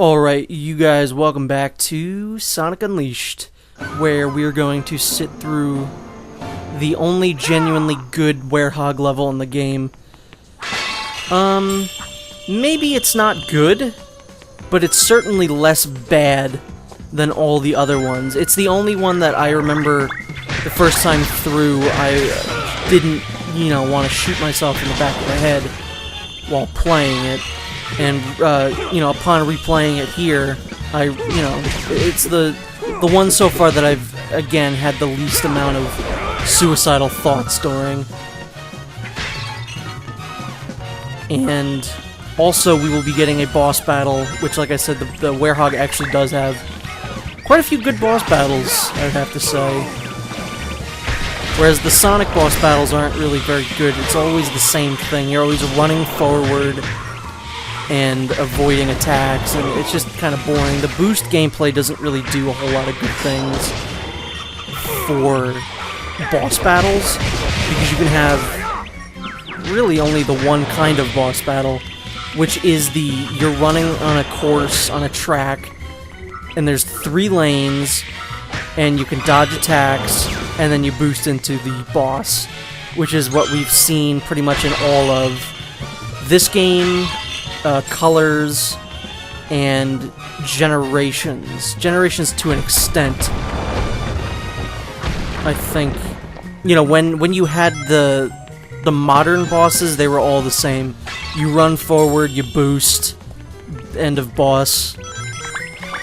Alright, you guys, welcome back to Sonic Unleashed, where we're going to sit through the only genuinely good Werehog level in the game. Maybe it's not good, but it's certainly less bad than all the other ones. It's the only one that I remember the first time through I didn't, want to shoot myself in the back of the head while playing it. And, upon replaying it here, it's the one so far that I've, again, had the least amount of suicidal thoughts during. And also we will be getting a boss battle, which, like I said, the Werehog actually does have quite a few good boss battles, I'd have to say. Whereas the Sonic boss battles aren't really very good. It's always the same thing. You're always running forward and avoiding attacks, and it's just kind of boring. The boost gameplay doesn't really do a whole lot of good things for boss battles, because you can have really only the one kind of boss battle, which is you're running on a course, on a track, and there's 3 lanes, and you can dodge attacks, and then you boost into the boss, which is what we've seen pretty much in all of this game, Colors, and Generations. Generations to an extent. I think, when you had the modern bosses, they were all the same. You run forward, you boost, end of boss.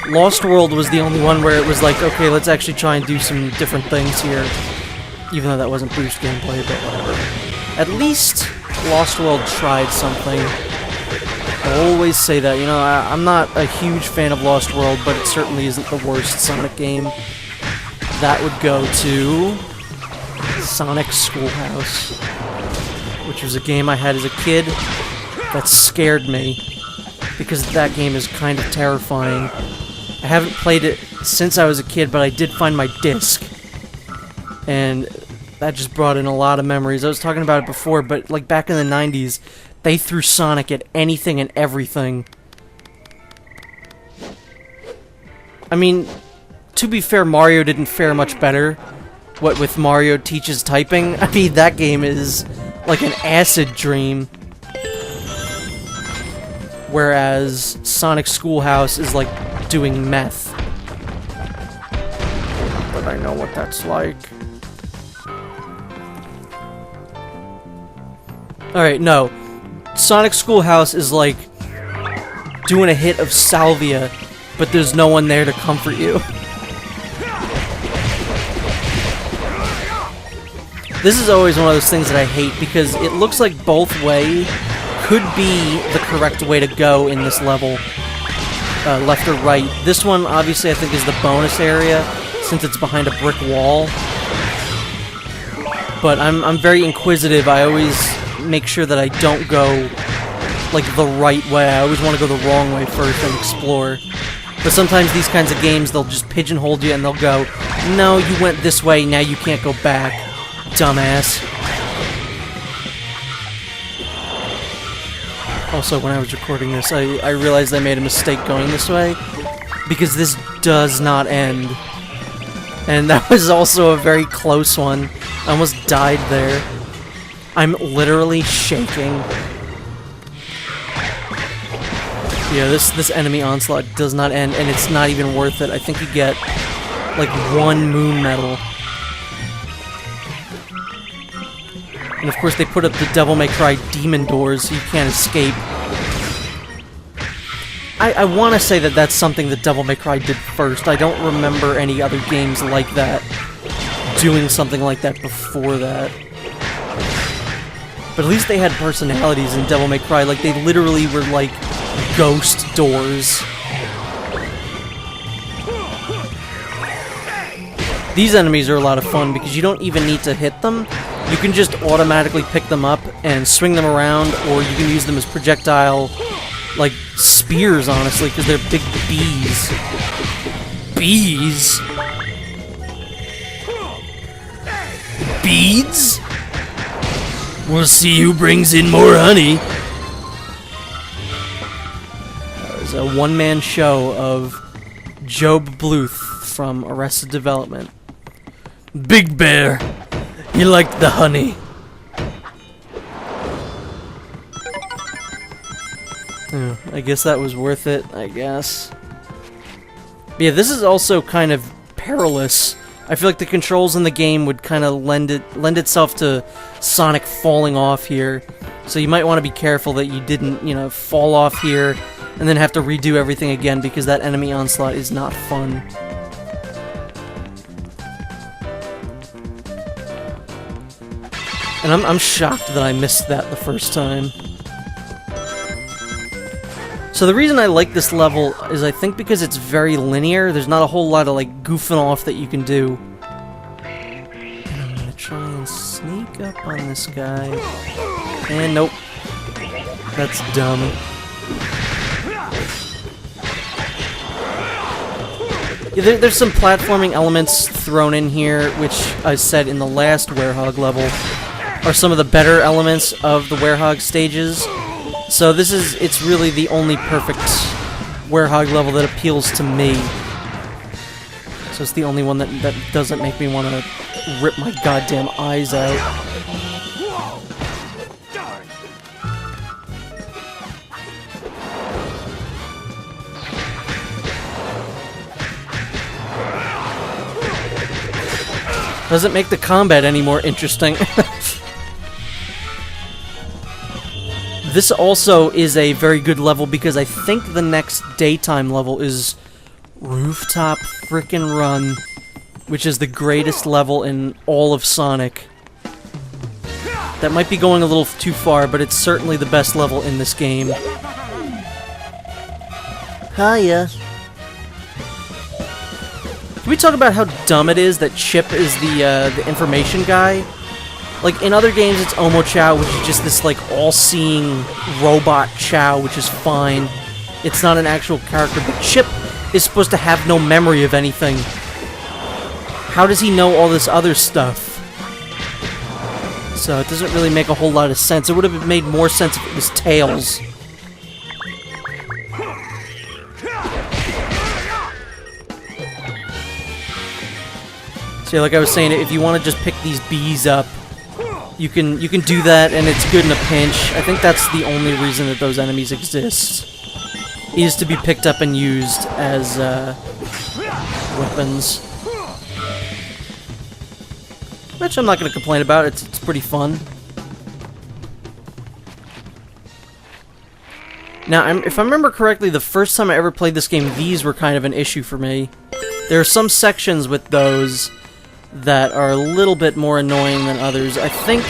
Lost World was the only one where it was like, okay, let's actually try and do some different things here. Even though that wasn't boost gameplay, but whatever. At least Lost World tried something. I always say that, I'm not a huge fan of Lost World, but it certainly isn't the worst Sonic game. That would go to Sonic Schoolhouse, which was a game I had as a kid that scared me, because that game is kind of terrifying. I haven't played it since I was a kid, but I did find my disc, and that just brought in a lot of memories. I was talking about it before, but like back in the 90s, they threw Sonic at anything and everything. I mean, to be fair, Mario didn't fare much better. What with Mario Teaches Typing, I mean, that game is like an acid dream. Whereas Sonic Schoolhouse is like doing meth. But I know what that's like. Alright, no. Sonic Schoolhouse is like doing a hit of salvia, but there's no one there to comfort you. This is always one of those things that I hate, because it looks like both way could be the correct way to go in this level. Left or right. This one, obviously, I think is the bonus area, since it's behind a brick wall. But I'm very inquisitive. I always make sure that I don't go like the right way. I always want to go the wrong way first and explore. But sometimes these kinds of games, they'll just pigeonhole you and they'll go, no, you went this way, now you can't go back, dumbass. Also, when I was recording this, I realized I made a mistake going this way, because this does not end. And that was also a very close one. I almost died there. I'm literally shaking. Yeah, this enemy onslaught does not end, and it's not even worth it. I think you get, like, 1 moon medal. And of course they put up the Devil May Cry demon doors so you can't escape. I want to say that that's something that Devil May Cry did first. I don't remember any other games like that doing something like that before that. But at least they had personalities in Devil May Cry. Like, they literally were like ghost doors. These enemies are a lot of fun because you don't even need to hit them. You can just automatically pick them up and swing them around, or you can use them as projectile, like, spears, honestly, because they're big bees. Bees? Beads? We'll see who brings in more honey. was a one-man show of Job Bluth from Arrested Development. Big Bear, you liked the honey. Oh, I guess that was worth it, I guess. But yeah, this is also kind of perilous. I feel like the controls in the game would kind of lend itself to Sonic falling off here. So you might want to be careful that you didn't, you know, fall off here and then have to redo everything again, because that enemy onslaught is not fun. And I'm shocked that I missed that the first time. So the reason I like this level is I think because it's very linear, there's not a whole lot of like goofing off that you can do. And I'm gonna try and sneak up on this guy. And nope. That's dumb. Yeah, there's some platforming elements thrown in here, which I said in the last Werehog level are some of the better elements of the Werehog stages. So it's really the only perfect Werehog level that appeals to me. So it's the only one that doesn't make me want to rip my goddamn eyes out. Doesn't make the combat any more interesting. This also is a very good level because I think the next daytime level is Rooftop Frickin' Run, which is the greatest level in all of Sonic. That might be going a little too far, but it's certainly the best level in this game. Hiya. Can we talk about how dumb it is that Chip is the information guy? Like, in other games, it's Omo Chow, which is just this, like, all-seeing robot Chow, which is fine. It's not an actual character, but Chip is supposed to have no memory of anything. How does he know all this other stuff? So, it doesn't really make a whole lot of sense. It would have made more sense if it was Tails. So, like I was saying, if you want to just pick these bees up, you can do that, and it's good in a pinch. I think that's the only reason that those enemies exist, is to be picked up and used as weapons. Which I'm not going to complain about. It's pretty fun. Now, if I remember correctly, the first time I ever played this game, these were kind of an issue for me. There are some sections with those that are a little bit more annoying than others. I think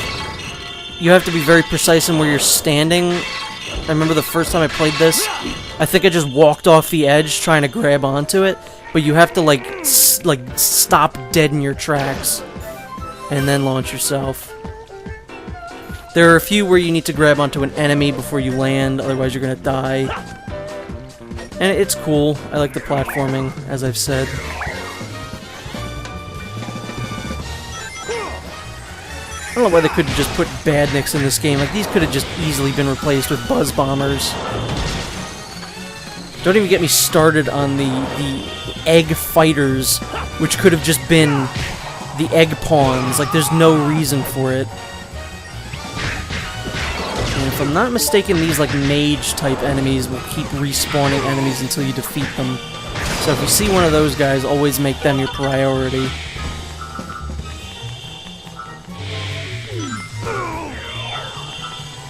you have to be very precise in where you're standing. I remember the first time I played this, I think I just walked off the edge trying to grab onto it, but you have to like stop dead in your tracks and then launch yourself. There are a few where you need to grab onto an enemy before you land, otherwise you're gonna die. And it's cool. I like the platforming, as I've said. I don't know why they couldn't just put badniks in this game. Like, these could have just easily been replaced with buzz bombers. Don't even get me started on the egg fighters, which could have just been the egg pawns. Like, there's no reason for it. And if I'm not mistaken, these, like, mage-type enemies will keep respawning enemies until you defeat them. So if you see one of those guys, always make them your priority.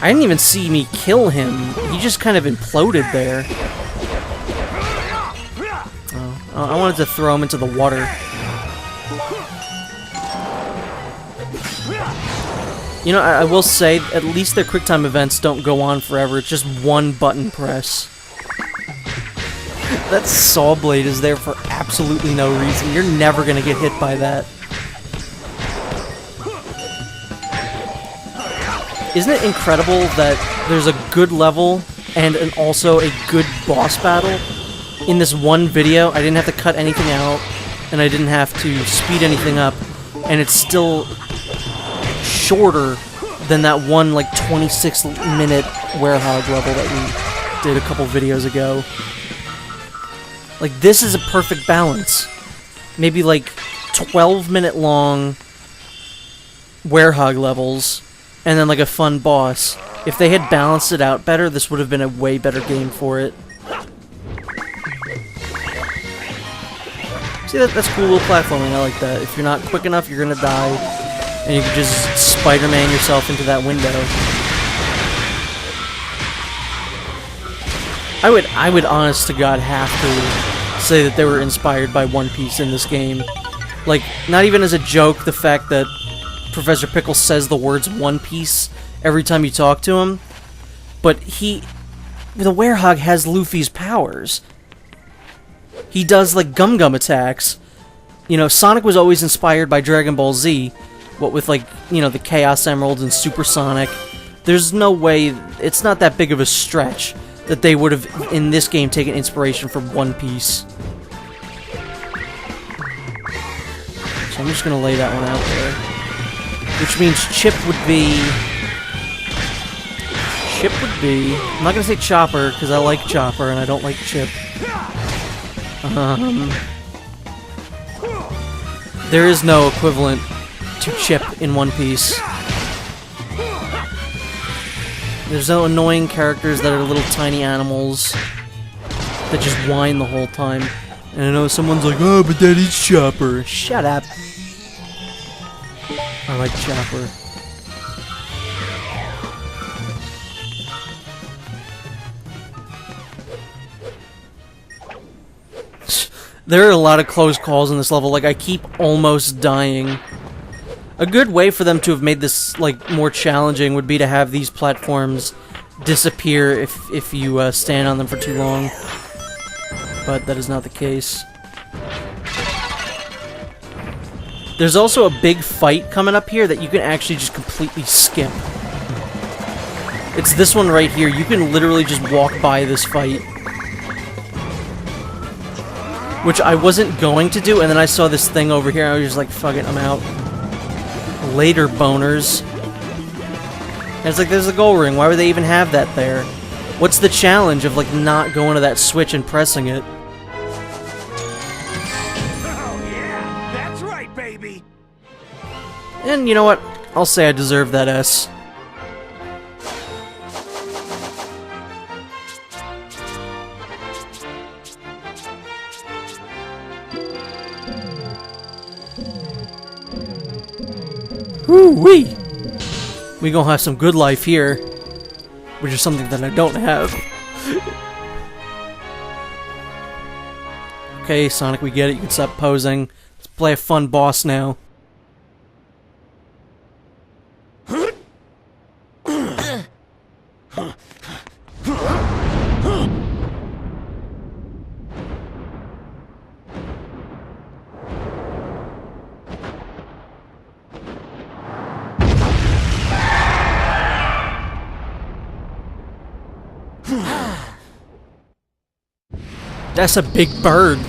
I didn't even see me kill him. He just kind of imploded there. Oh, I wanted to throw him into the water. You know, I will say, at least their QuickTime events don't go on forever. It's just one button press. That saw blade is there for absolutely no reason. You're never gonna get hit by that. Isn't it incredible that there's a good level and also a good boss battle in this one video? I didn't have to cut anything out, and I didn't have to speed anything up, and it's still shorter than that one, like, 26-minute Werehog level that we did a couple videos ago. Like, this is a perfect balance. Maybe, like, 12-minute long Werehog levels, and then, like, a fun boss. If they had balanced it out better, this would have been a way better game for it. See, that's cool little platforming, I like that. If you're not quick enough, you're gonna die, and you can just Spider-Man yourself into that window. I would honest to God have to say that they were inspired by One Piece in this game. Like, not even as a joke, the fact that Professor Pickle says the words One Piece every time you talk to him, but the Werehog has Luffy's powers. He does, like, gum-gum attacks. You know, Sonic was always inspired by Dragon Ball Z, what with, like, you know, the Chaos Emeralds and Super Sonic. There's no way, it's not that big of a stretch that they would have, in this game, taken inspiration from One Piece. So I'm just gonna lay that one out there. Which means Chip would be... I'm not gonna say Chopper, because I like Chopper, and I don't like Chip. There is no equivalent to Chip in One Piece. There's no annoying characters that are little tiny animals that just whine the whole time. And I know someone's like, oh, but that is Chopper. Shut up. I like Chopper. There are a lot of close calls in this level. Like, I keep almost dying. A good way for them to have made this, like, more challenging would be to have these platforms disappear if you stand on them for too long. But that is not the case. There's also a big fight coming up here that you can actually just completely skip. It's this one right here. You can literally just walk by this fight. Which I wasn't going to do, and then I saw this thing over here, and I was just like, fuck it, I'm out. Later, boners. And it's like, there's a goal ring, why would they even have that there? What's the challenge of, like, not going to that switch and pressing it? Oh yeah, that's right, baby! And you know what? I'll say I deserve that S. Woo-wee! We gonna have some good life here, which is something that I don't have. Okay, Sonic, we get it. You can stop posing. Let's play a fun boss now. That's a big bird.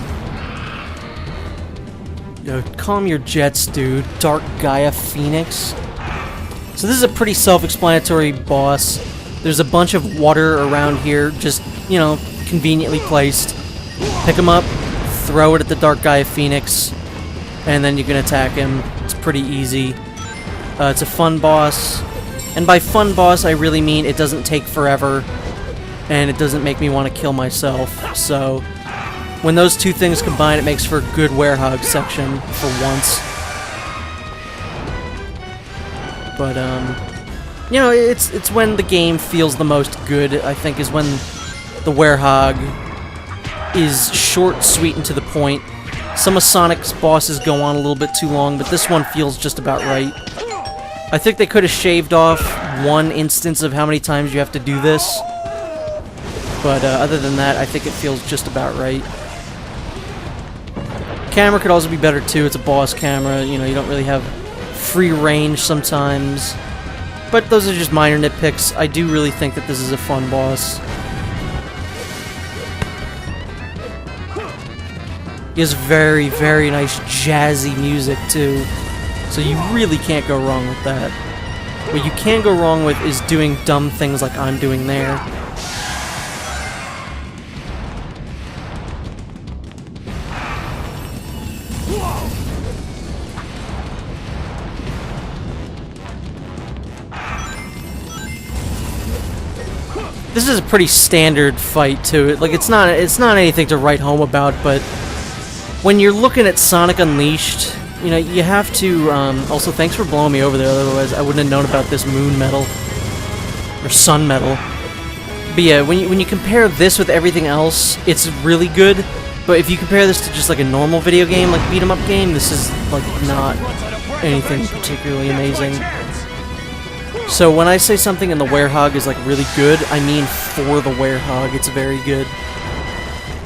Yo, calm your jets, dude. Dark Gaia Phoenix. So this is a pretty self-explanatory boss. There's a bunch of water around here, just, you know, conveniently placed. Pick him up, throw it at the Dark Gaia Phoenix, and then you can attack him. It's pretty easy. It's a fun boss. And by fun boss, I really mean it doesn't take forever, and it doesn't make me want to kill myself. So when those two things combine, it makes for a good Werehog section for once. But you know, it's when the game feels the most good, I think, is when the Werehog is short, sweet, and to the point. Some of Sonic's bosses go on a little bit too long, but this one feels just about right. I think they could have shaved off one instance of how many times you have to do this. But other than that, I think it feels just about right. Camera could also be better too. It's a boss camera. You know, you don't really have free range sometimes. But those are just minor nitpicks. I do really think that this is a fun boss. He has very, very nice jazzy music too. So you really can't go wrong with that. What you can go wrong with is doing dumb things like I'm doing there. This is a pretty standard fight to it. Like it's not anything to write home about, but when you're looking at Sonic Unleashed, you know, you have to also thanks for blowing me over there, otherwise I wouldn't have known about this moon medal or sun medal. But yeah, when you compare this with everything else, it's really good. But if you compare this to just like a normal video game, like beat 'em up game, this is like not anything particularly amazing. So when I say something in the Werehog is like really good, I mean for the Werehog, it's very good.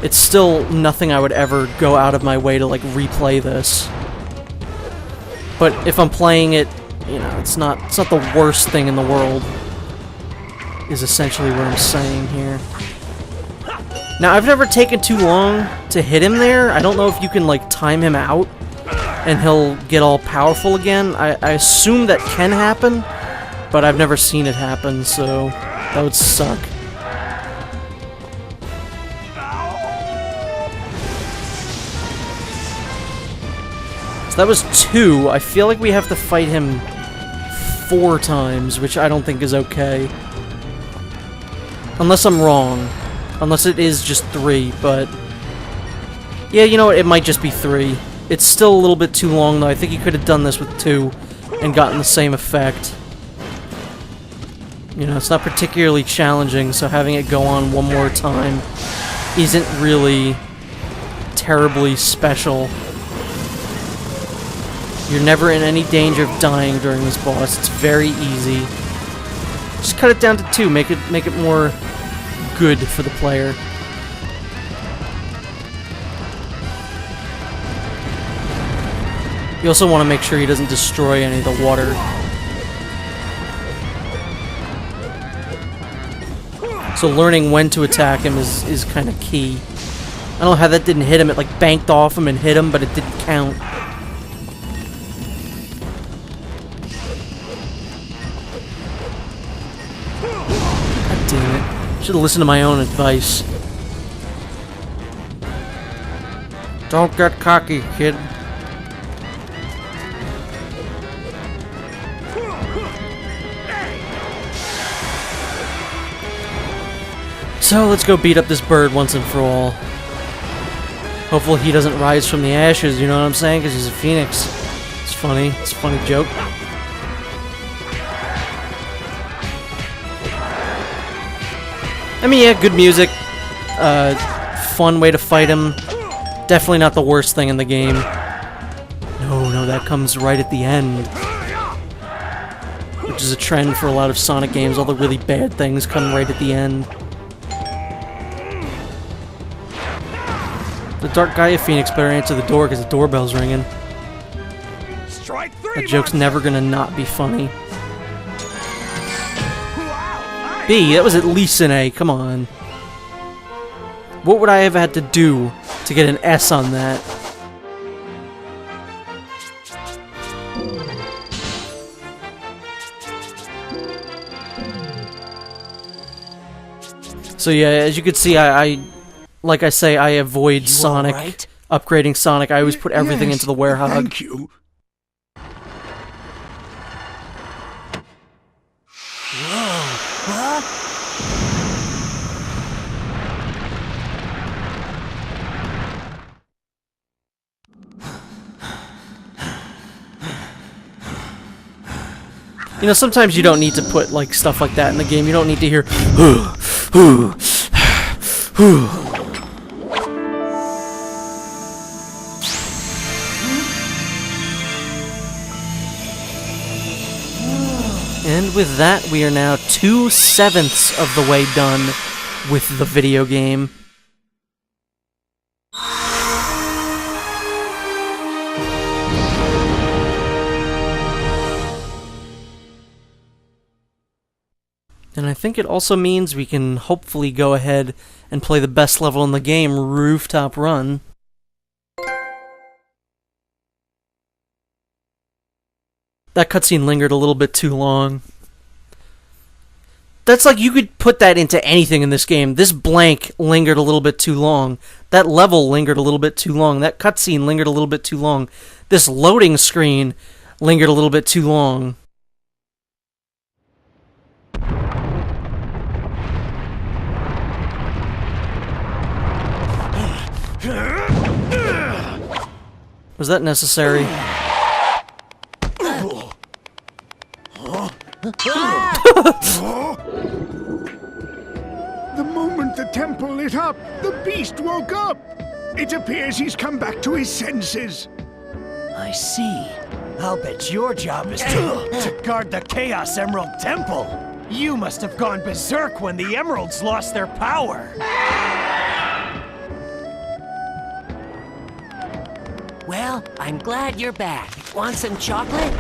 It's still nothing I would ever go out of my way to like replay this. But if I'm playing it, you know, it's not the worst thing in the world. Is essentially what I'm saying here. Now I've never taken too long to hit him there. I don't know if you can like time him out and he'll get all powerful again. I assume that can happen. But I've never seen it happen, so that would suck. So that was 2. I feel like we have to fight him 4 times, which I don't think is okay. Unless I'm wrong. Unless it is just 3, but... yeah, you know what? It might just be 3. It's still a little bit too long, though. I think you could have done this with 2 and gotten the same effect. You know, it's not particularly challenging, so having it go on one more time isn't really terribly special. You're never in any danger of dying during this boss. It's very easy. Just cut it down to 2. Make it more good for the player. You also want to make sure he doesn't destroy any of the water. So learning when to attack him is kind of key. I don't know how that didn't hit him. It like banked off him and hit him, but it didn't count. God damn it. Should have listened to my own advice. Don't get cocky, kid. So let's go beat up this bird once and for all. Hopefully he doesn't rise from the ashes, you know what I'm saying? Because he's a phoenix. It's funny. It's a funny joke. I mean, yeah, good music. Fun way to fight him. Definitely not the worst thing in the game. No, that comes right at the end. Which is a trend for a lot of Sonic games. All the really bad things come right at the end. The Dark Gaia Phoenix better answer the door because the doorbell's ringing. Strike 3, That joke's never gonna not be funny. B, that was at least an A, come on. What would I have had to do to get an S on that? So yeah, as you can see, like I say, I avoid Sonic, right? upgrading Sonic. I always put everything into the Werehog. Thank you. You know, sometimes you don't need to put like stuff like that in the game. You don't need to hear And with that, we are now 2/7 of the way done with the video game. And I think it also means we can hopefully go ahead and play the best level in the game, Rooftop Run. That cutscene lingered a little bit too long. That's like, you could put that into anything in this game. This blank lingered a little bit too long. That level lingered a little bit too long. That cutscene lingered a little bit too long. This loading screen lingered a little bit too long. Was that necessary? The moment the temple lit up, the beast woke up. It appears he's come back to his senses. I see. I'll bet your job is to guard the Chaos Emerald Temple. You must have gone berserk when the emeralds lost their power. Well, I'm glad you're back. Want some chocolate?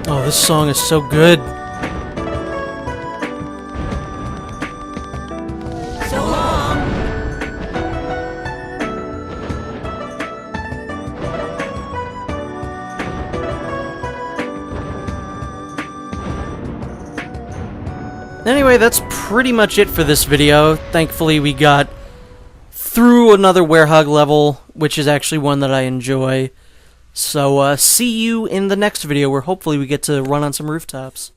Oh, this song is so good. So long! Anyway, that's pretty much it for this video. Thankfully, we got through another Werehog level, which is actually one that I enjoy. So, see you in the next video, where hopefully we get to run on some rooftops.